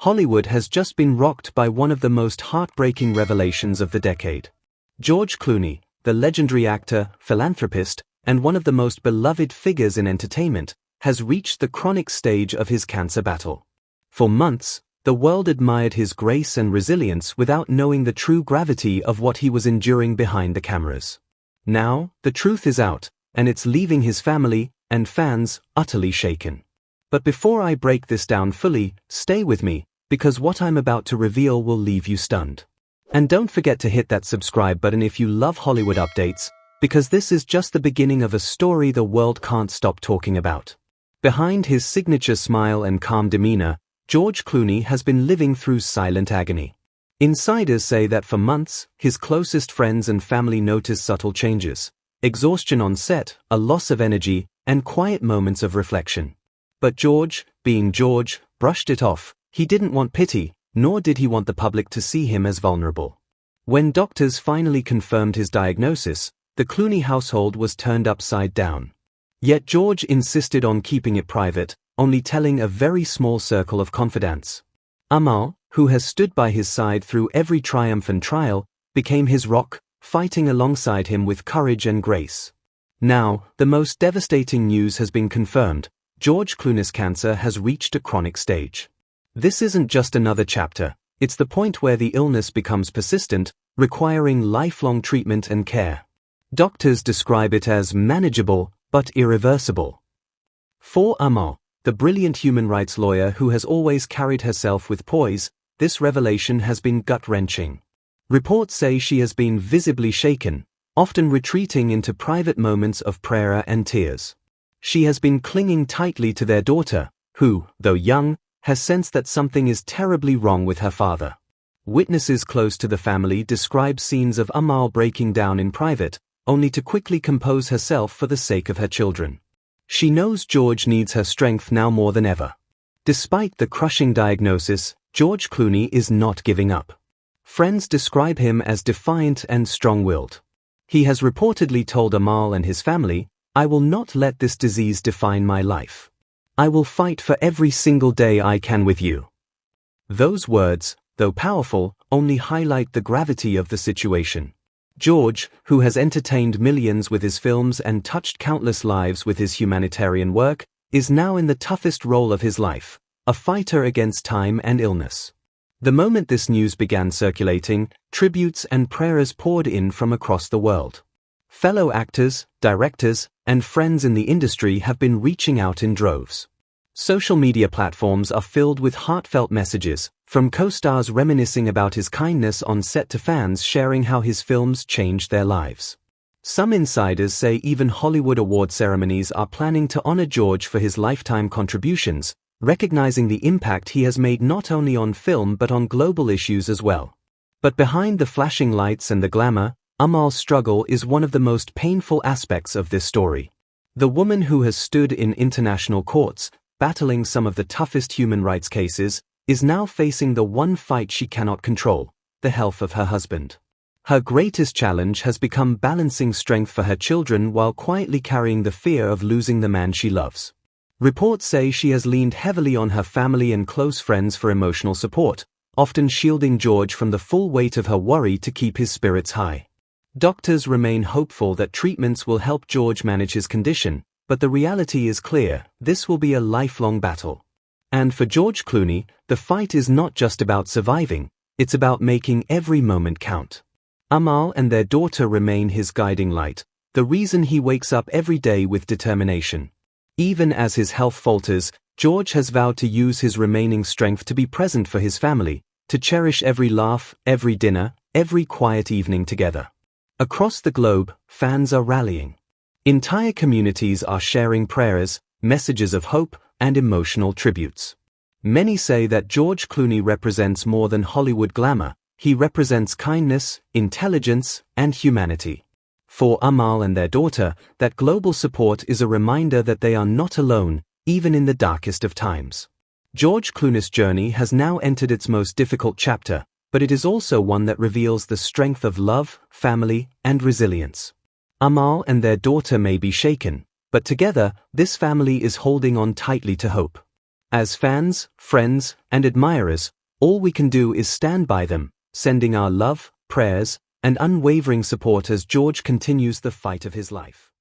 Hollywood has just been rocked by one of the most heartbreaking revelations of the decade. George Clooney, the legendary actor, philanthropist, and one of the most beloved figures in entertainment, has reached the chronic stage of his cancer battle. For months, the world admired his grace and resilience without knowing the true gravity of what he was enduring behind the cameras. Now, the truth is out, and it's leaving his family and fans utterly shaken. But before I break this down fully, stay with me, because what I'm about to reveal will leave you stunned. And don't forget to hit that subscribe button if you love Hollywood updates, because this is just the beginning of a story the world can't stop talking about. Behind his signature smile and calm demeanor, George Clooney has been living through silent agony. Insiders say that for months, his closest friends and family noticed subtle changes: exhaustion on set, a loss of energy, and quiet moments of reflection. But George, being George, brushed it off. He didn't want pity, nor did he want the public to see him as vulnerable. When doctors finally confirmed his diagnosis, the Clooney household was turned upside down. Yet George insisted on keeping it private, only telling a very small circle of confidants. Amal, who has stood by his side through every triumph and trial, became his rock, fighting alongside him with courage and grace. Now, the most devastating news has been confirmed: George Clooney's cancer has reached a chronic stage. This isn't just another chapter, it's the point where the illness becomes persistent, requiring lifelong treatment and care. Doctors describe it as manageable, but irreversible. For Amal, the brilliant human rights lawyer who has always carried herself with poise, this revelation has been gut-wrenching. Reports say she has been visibly shaken, often retreating into private moments of prayer and tears. She has been clinging tightly to their daughter, who, though young, has sensed that something is terribly wrong with her father. Witnesses close to the family describe scenes of Amal breaking down in private, only to quickly compose herself for the sake of her children. She knows George needs her strength now more than ever. Despite the crushing diagnosis, George Clooney is not giving up. Friends describe him as defiant and strong-willed. He has reportedly told Amal and his family, "I will not let this disease define my life. I will fight for every single day I can with you." Those words, though powerful, only highlight the gravity of the situation. George, who has entertained millions with his films and touched countless lives with his humanitarian work, is now in the toughest role of his life, a fighter against time and illness. The moment this news began circulating, tributes and prayers poured in from across the world. Fellow actors, directors, and friends in the industry have been reaching out in droves. Social media platforms are filled with heartfelt messages, from co-stars reminiscing about his kindness on set to fans sharing how his films changed their lives. Some insiders say even Hollywood award ceremonies are planning to honor George for his lifetime contributions, recognizing the impact he has made not only on film but on global issues as well. But behind the flashing lights and the glamour, Amal's struggle is one of the most painful aspects of this story. The woman who has stood in international courts, battling some of the toughest human rights cases, is now facing the one fight she cannot control: the health of her husband. Her greatest challenge has become balancing strength for her children while quietly carrying the fear of losing the man she loves. Reports say she has leaned heavily on her family and close friends for emotional support, often shielding George from the full weight of her worry to keep his spirits high. Doctors remain hopeful that treatments will help George manage his condition, but the reality is clear: this will be a lifelong battle. And for George Clooney, the fight is not just about surviving, it's about making every moment count. Amal and their daughter remain his guiding light, the reason he wakes up every day with determination. Even as his health falters, George has vowed to use his remaining strength to be present for his family, to cherish every laugh, every dinner, every quiet evening together. Across the globe, fans are rallying. Entire communities are sharing prayers, messages of hope, and emotional tributes. Many say that George Clooney represents more than Hollywood glamour. He represents kindness, intelligence, and humanity. For Amal and their daughter, that global support is a reminder that they are not alone, even in the darkest of times. George Clooney's journey has now entered its most difficult chapter, but it is also one that reveals the strength of love, family, and resilience. Amal and their daughter may be shaken, but together, this family is holding on tightly to hope. As fans, friends, and admirers, all we can do is stand by them, sending our love, prayers, and unwavering support as George continues the fight of his life.